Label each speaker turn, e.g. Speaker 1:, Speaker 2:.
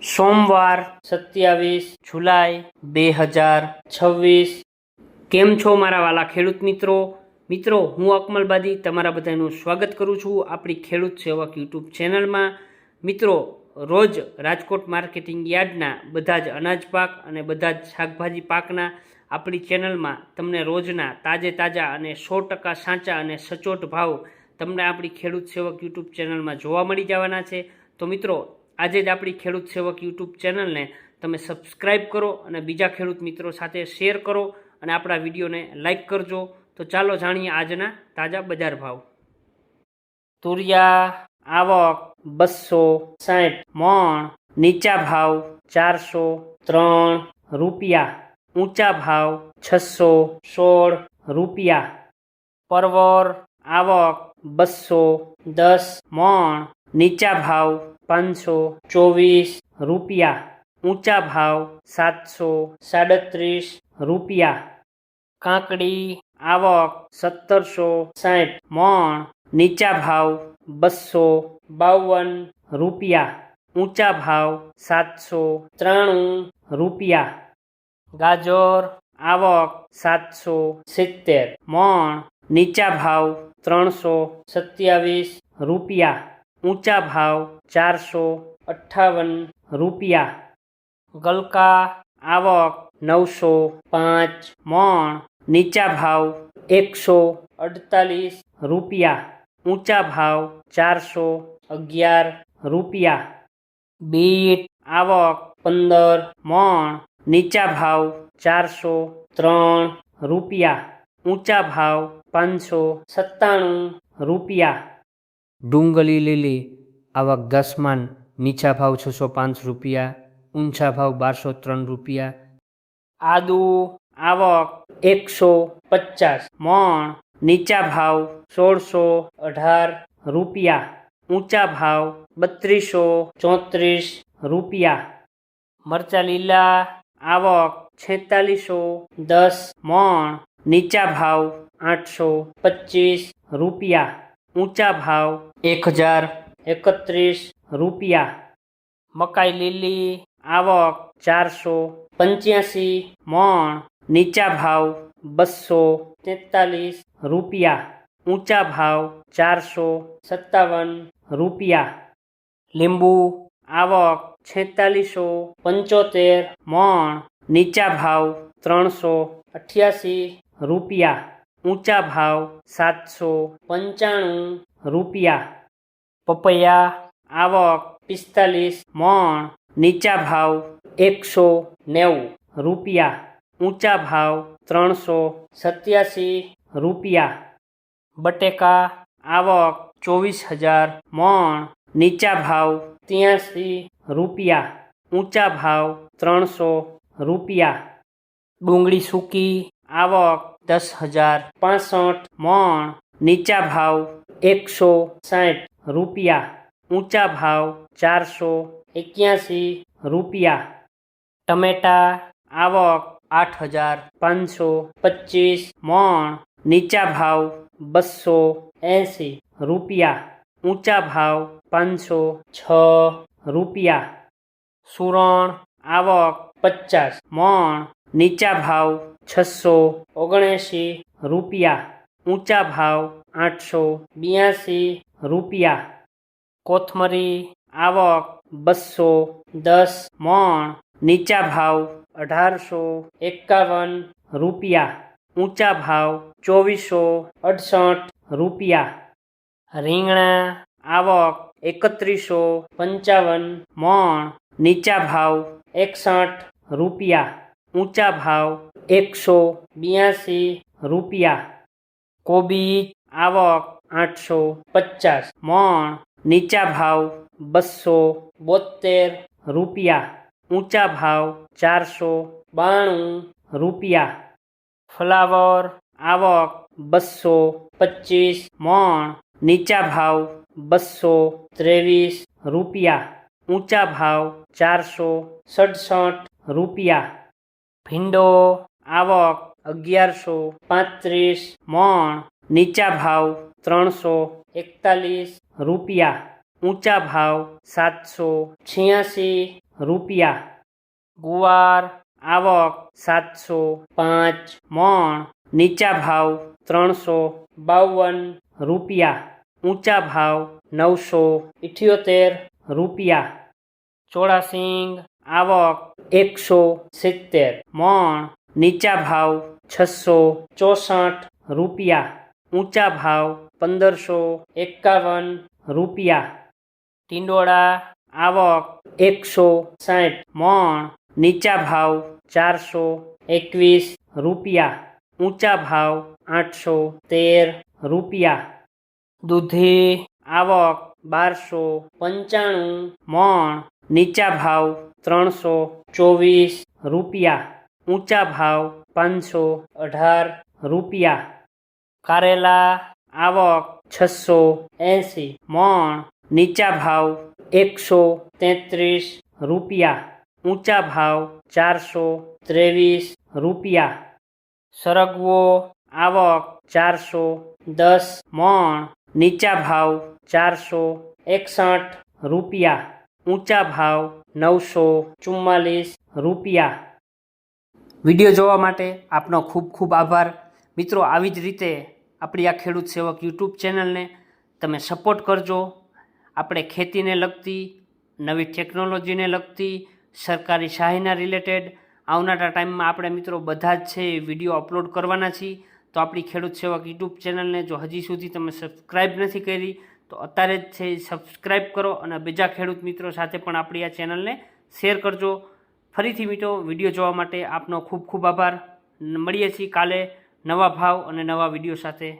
Speaker 1: સોમવાર 27 જુલાઈ 2026। કેમ છો મારા વાલા ખેડૂત મિત્રો હું અકમલબાદી તમારા બધાનું સ્વાગત કરું છું આપણી ખેડૂત સેવક યુટ્યુબ ચેનલમાં। મિત્રો રોજ રાજકોટ માર્કેટિંગ યાર્ડના બધા જ અનાજ પાક અને બધા જ શાકભાજી પાકના આપણી ચેનલમાં તમને રોજના તાજા અને 100% સાચા અને સચોટ ભાવ તમને આપણી ખેડૂત સેવક યુટ્યુબ ચેનલમાં જોવા મળી જવાના છે। તો મિત્રો આજે જ આપણી ખેડૂત સેવક યુટ્યુબ ચેનલને તમે સબસ્ક્રાઈબ કરો અને બીજા ખેડૂત મિત્રો સાથે શેર કરો અને આપણા વિડીયોને લાઈક કરજો। તો ચાલો જાણીએ આજના તાજા બજાર ભાવ। તુરિયા આવક 260 મણ, નીચા ભાવ 403 રૂપિયા, ઊંચા ભાવ 616 રૂપિયા। પરવર આવક 210 મણ, નીચા ભાવ 524 રૂપિયા, ઊંચા ભાવ 737 રૂપિયા। કાકડી આવક 1760 મણ, નીચા ભાવ 252 રૂપિયા, ઊંચા ભાવ 793 રૂપિયા। ગાજર આવક 770 મણ, નીચા ભાવ 327 રૂપિયા, ઊંચા ભાવ 458 રૂપિયા। ગલકા આવક 905 મણ, નીચા ભાવ 148 રૂપિયા, ઊંચા ભાવ 411 રૂપિયા। બીટ આવક 15 મણ, નીચા ભાવ 403 રૂપિયા, ઊંચા ભાવ 597 રૂપિયા।
Speaker 2: ડુંગળી લીલી આવક 10 મણ, નીચા ભાવ 605 રૂપિયા, ઊંચા ભાવ 1203 રૂપિયા।
Speaker 1: આદુ આવક 150 મણ, નીચા ભાવ 1618 રૂપિયા, ઊંચા ભાવ 3234 રૂપિયા। મરચા લીલા આવક 4610 મણ, નીચા ભાવ 825 રૂપિયા, ઊંચા ભાવ 1031 રૂપિયા। મકાઈ લીલી આવક 485 મણ, નીચા ભાવ 243 રૂપિયા, ઊંચા ભાવ 457 રૂપિયા। લીંબુ આવક 4675 મણ, નીચા ભાવ 388 રૂપિયા, ઊંચા ભાવ 795 રૂપિયા। પપૈયા આવક 45 મણ, નીચા ભાવ 190 રૂપિયા, ઊંચા ભાવ 387 રૂપિયા। બટેકા આવક 24000 મણ, નીચા ભાવ 83 રૂપિયા, ઊંચા ભાવ 300 રૂપિયા। ડુંગળી સૂકી આવક 10065 મણ, નીચા ભાવ 160 રૂપિયા, ઊંચા ભાવ 481 રૂપિયા। ટમેટા આવક 8525 મણ, નીચા ભાવ 280 રૂપિયા, ઊંચા ભાવ 506 રૂપિયા। સુરણ આવક 50 મણ, નીચા ભાવ 679 રૂપિયા, ઊંચા ભાવ 882 રૂપિયા। કોથમરી આવક 210 મણ, નીચા ભાવ 1851 રૂપિયા, ઊંચા ભાવ 2468 રૂપિયા। રીંગણા આવક 3155 મણ, નીચા ભાવ 61 રૂપિયા, ઊંચા ભાવ 182 રૂપિયા। કોબીજ આવક 850 મણ, નીચા ભાવ 272 રૂપિયા, ઊંચા ભાવ 492 રૂપિયા। ફ્લાવર આવક 225 મણ, નીચા ભાવ 223 રૂપિયા, ઊંચા ભાવ 467 રૂપિયા। ભીંડો આવક 1135 મણ, નીચા ભાવ 341 રૂપિયા, ઊંચા ભાવ 786 રૂપિયા. ગુવાર આવક 705 મણ, નીચા ભાવ 352 રૂપિયા, ઊંચા ભાવ 978 રૂપિયા. ચોળાસિંગ આવક 170 મણ, નીચા ભાવ 664 રૂપિયા, ઊંચા ભાવ 1551 રૂપિયા. ટિંડોળા આવક 160 મણ, નીચા ભાવ 421 રૂપિયા, ઊંચા ભાવ 813 રૂપિયા. દૂધી આવક 1295 મણ, નીચા ભાવ 324 રૂપિયા, ઊંચા ભાવ 518 રૂપિયા. કારેલા આવક 680 મણ, નીચા ભાવ 133 રૂપિયા, ઊંચા ભાવ 423 રૂપિયા. સરગવો આવક 410 મણ, નીચા ભાવ 461 રૂપિયા, ઊંચા ભાવ 944 રૂપિયા. વિડીયો જોવા માટે આપનો ખૂબ ખૂબ આભાર. મિત્રો, આવી જ રીતે આપણી આ ખેડૂત સેવક યુટ્યુબ ચેનલને તમે સપોર્ટ કરજો. આપણે ખેતીને લગતી, નવી ટેકનોલોજીને લગતી, સરકારી સહાયના રિલેટેડ આવનારા ટાઈમમાં આપણે મિત્રો બધા જ છે એ વિડીયો અપલોડ કરવાના છીએ. તો આપણી ખેડૂત સેવક યુટ્યુબ ચેનલને જો હજી સુધી તમે સબસ્ક્રાઈબ નથી કરી તો અત્યારે જ છે સબસ્ક્રાઈબ કરો અને બીજા ખેડૂત મિત્રો સાથે પણ આપણી આ ચેનલને શેર કરજો. ફરીથી મિત્રો, વિડીયો જોવા માટે આપનો ખૂબ ખૂબ આભાર. મળીએ છીએ કાલે નવા ભાવ અને નવા વિડીયો સાથે.